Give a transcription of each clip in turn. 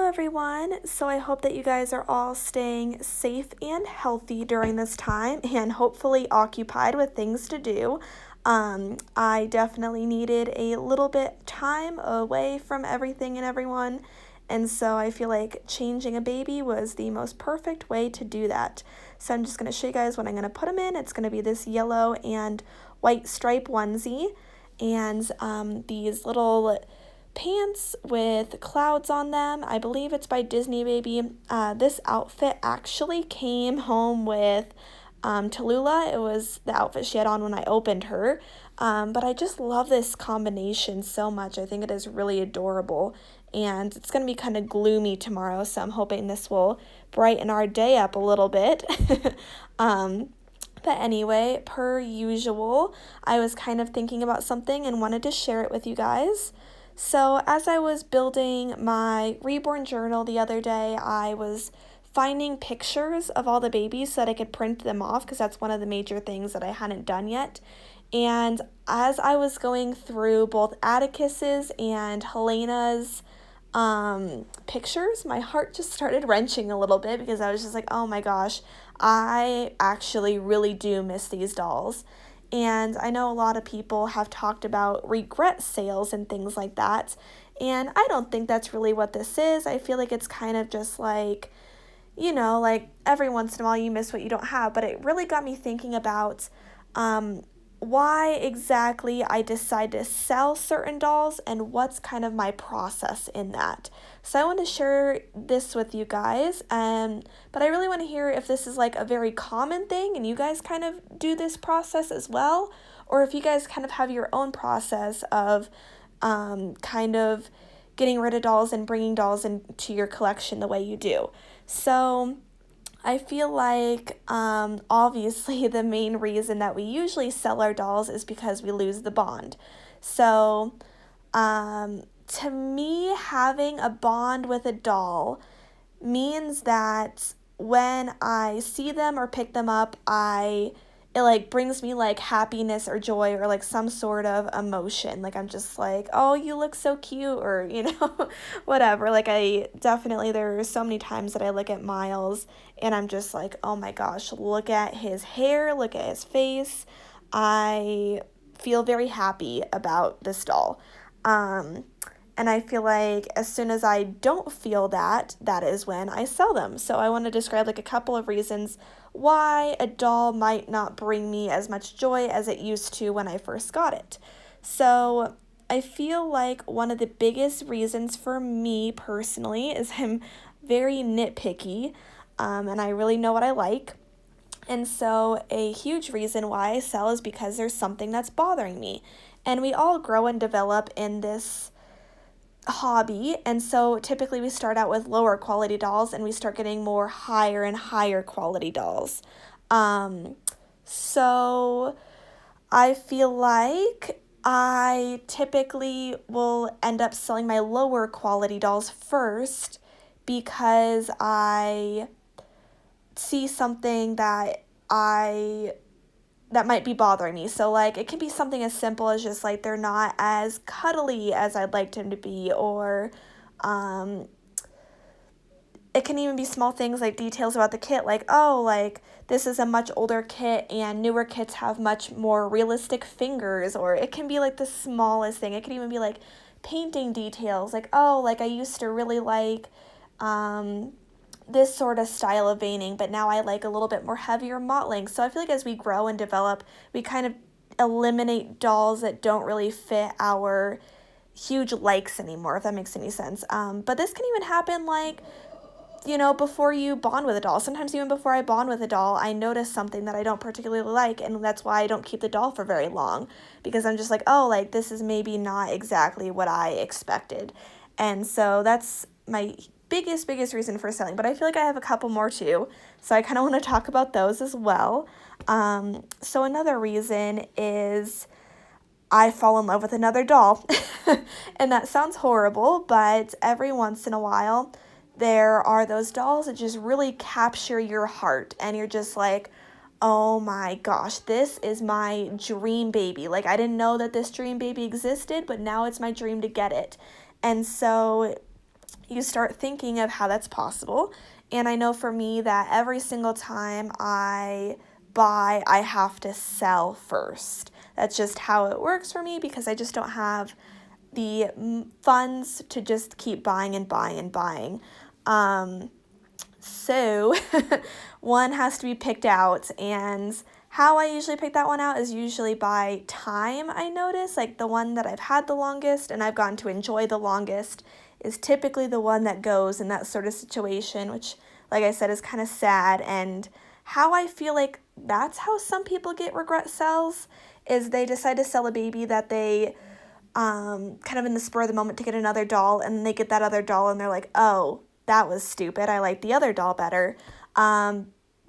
Hello everyone. So I hope that you guys are all staying safe and healthy during this time and hopefully occupied with things to do. I definitely needed a little bit time away from everything and everyone, and so I feel like changing a baby was the most perfect way to do that. So I'm just going to show you guys what I'm going to put them in. It's going to be this yellow and white stripe onesie and these little pants with clouds on them. I believe it's by Disney Baby. This outfit actually came home with Tallulah. It was the outfit she had on when I opened her. But I just love this combination so much. I think it is really adorable. And it's going to be kind of gloomy tomorrow, so I'm hoping this will brighten our day up a little bit. But anyway, per usual, I was kind of thinking about something and wanted to share it with you guys. So as I was building my Reborn journal the other day, I was finding pictures of all the babies so that I could print them off because that's one of the major things that I hadn't done yet. And as I was going through both Atticus's and Helena's pictures, my heart just started wrenching a little bit because I was just like, oh my gosh, I actually really do miss these dolls. And I know a lot of people have talked about regret sales and things like that. And I don't think that's really what this is. I feel like it's kind of just like, like every once in a while you miss what you don't have. But it really got me thinking about why exactly I decide to sell certain dolls and what's kind of my process in that. So I want to share this with you guys, but I really want to hear if this is like a very common thing and you guys kind of do this process as well, or if you guys kind of have your own process of kind of getting rid of dolls and bringing dolls into your collection the way you do. So I feel like obviously the main reason that we usually sell our dolls is because we lose the bond. So to me, having a bond with a doll means that when I see them or pick them up, it like brings me like happiness or joy or like some sort of emotion. Like I'm just like, oh, you look so cute, or whatever. Like there are so many times that I look at Miles and I'm just like, oh my gosh, look at his hair, look at his face. I feel very happy about this doll. And I feel like as soon as I don't feel that, that is when I sell them. So I want to describe like a couple of reasons why a doll might not bring me as much joy as it used to when I first got it. So I feel like one of the biggest reasons for me personally is I'm very nitpicky, and I really know what I like. And so a huge reason why I sell is because there's something that's bothering me. And we all grow and develop in this hobby, and so typically we start out with lower quality dolls and we start getting more higher and higher quality dolls. So I feel like I typically will end up selling my lower quality dolls first because I see something that might be bothering me. So like it can be something as simple as just like they're not as cuddly as I'd like them to be, or it can even be small things like details about the kit, like, oh, like this is a much older kit and newer kits have much more realistic fingers, or it can be like the smallest thing. It could even be like painting details, like, oh, like I used to really like this sort of style of veining, but now I like a little bit more heavier mottling. So I feel like as we grow and develop, we kind of eliminate dolls that don't really fit our huge likes anymore, if that makes any sense. But this can even happen like, before you bond with a doll. Sometimes even before I bond with a doll, I notice something that I don't particularly like, and that's why I don't keep the doll for very long, because I'm just like, oh, like this is maybe not exactly what I expected. And so that's my biggest reason for selling, but I feel like I have a couple more too, so I kind of want to talk about those as well. So another reason is I fall in love with another doll, and that sounds horrible, but every once in a while there are those dolls that just really capture your heart, and you're just like, oh my gosh, this is my dream baby. Like I didn't know that this dream baby existed, but now it's my dream to get it. And so you start thinking of how that's possible. And I know for me that every single time I buy, I have to sell first. That's just how it works for me because I just don't have the funds to just keep buying and buying and buying. So one has to be picked out, and how I usually pick that one out is usually by time. I notice like the one that I've had the longest and I've gotten to enjoy the longest is typically the one that goes in that sort of situation, which, like I said, is kind of sad. And how I feel like that's how some people get regret sells is they decide to sell a baby that they kind of in the spur of the moment to get another doll, and they get that other doll and they're like, oh, that was stupid. I like the other doll better.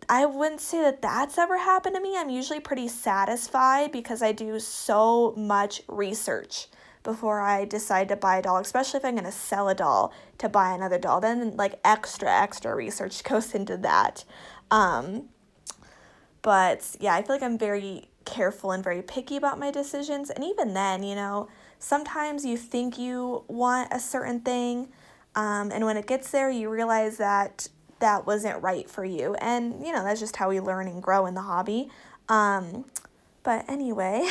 I wouldn't say that that's ever happened to me. I'm usually pretty satisfied because I do so much research before I decide to buy a doll, especially if I'm going to sell a doll to buy another doll. Then like extra research goes into that. But yeah, I feel like I'm very careful and very picky about my decisions. And even then, sometimes you think you want a certain thing, and when it gets there, you realize that that wasn't right for you. And, that's just how we learn and grow in the hobby. But anyway,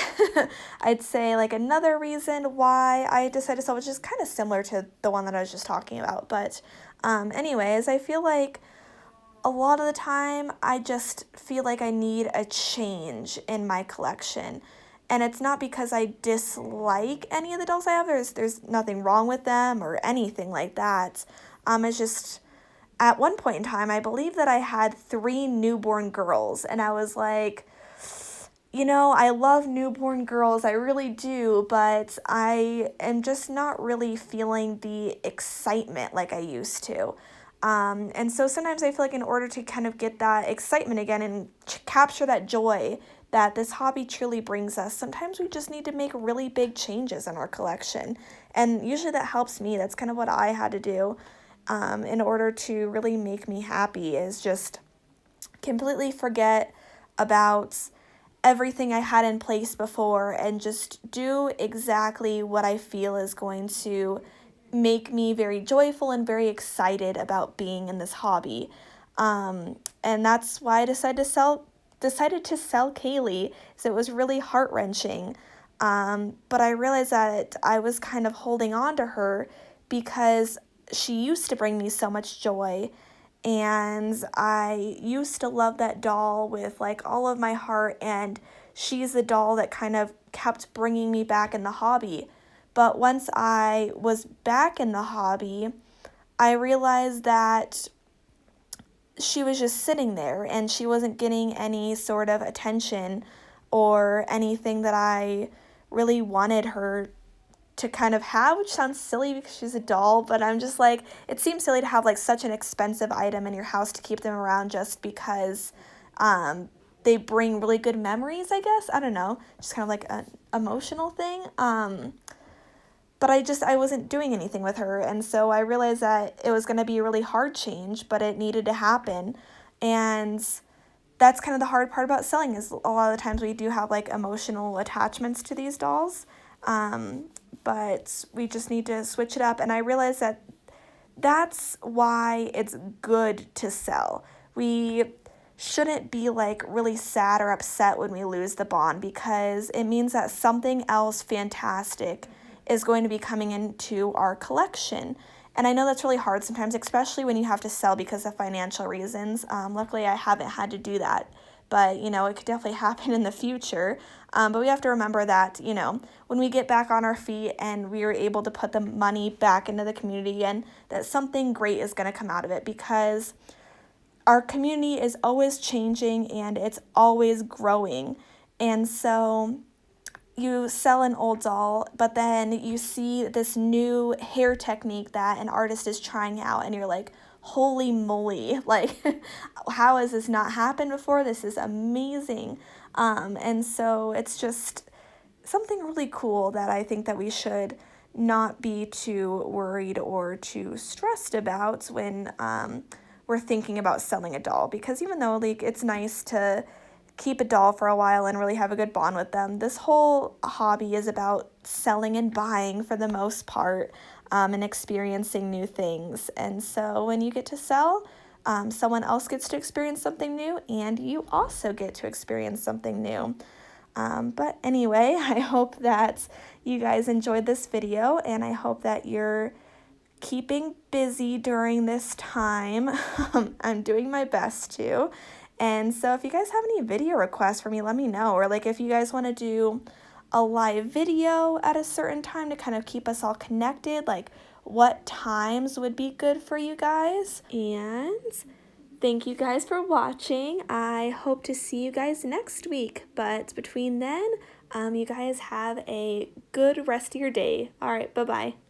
I'd say like another reason why I decided to sell, which is kind of similar to the one that I was just talking about. But anyways, I feel like a lot of the time I just feel like I need a change in my collection. And it's not because I dislike any of the dolls I have. There's nothing wrong with them or anything like that. It's just at one point in time, I believe that I had 3 newborn girls, and I was like, I love newborn girls, I really do, but I am just not really feeling the excitement like I used to. And so sometimes I feel like in order to kind of get that excitement again and capture that joy that this hobby truly brings us, sometimes we just need to make really big changes in our collection. And usually that helps me. That's kind of what I had to do in order to really make me happy, is just completely forget about everything I had in place before and just do exactly what I feel is going to make me very joyful and very excited about being in this hobby. And that's why I decided to sell Kaylee, so it was really heart-wrenching. But I realized that I was kind of holding on to her because she used to bring me so much joy, and I used to love that doll with like all of my heart, and she's the doll that kind of kept bringing me back in the hobby. But once I was back in the hobby, I realized that she was just sitting there and she wasn't getting any sort of attention or anything that I really wanted her to kind of have, which sounds silly because she's a doll, but I'm just like, it seems silly to have like such an expensive item in your house to keep them around just because they bring really good memories, I guess. I don't know, just kind of like an emotional thing. But I wasn't doing anything with her, and so I realized that it was going to be a really hard change, but it needed to happen. And that's kind of the hard part about selling, is a lot of the times we do have like emotional attachments to these dolls, but we just need to switch it up. And I realized that that's why it's good to sell. We shouldn't be like really sad or upset when we lose the bond, because it means that something else fantastic is going to be coming into our collection. And I know that's really hard sometimes, especially when you have to sell because of financial reasons. Luckily, I haven't had to do that, but it could definitely happen in the future. But we have to remember that, when we get back on our feet and we are able to put the money back into the community, and that something great is going to come out of it, because our community is always changing and it's always growing. And so you sell an old doll, but then you see this new hair technique that an artist is trying out, and you're like, holy moly, like, how has this not happened before? This is amazing. And so it's just something really cool that I think that we should not be too worried or too stressed about when we're thinking about selling a doll, because even though like it's nice to keep a doll for a while and really have a good bond with them, this whole hobby is about selling and buying for the most part, and experiencing new things. And so when you get to sell, someone else gets to experience something new, and you also get to experience something new. But anyway, I hope that you guys enjoyed this video, and I hope that you're keeping busy during this time. I'm doing my best to. And so if you guys have any video requests for me, let me know. Or like if you guys want to do a live video at a certain time to kind of keep us all connected, like what times would be good for you guys. And thank you guys for watching. I hope to see you guys next week. But between then, you guys have a good rest of your day. All right, bye-bye.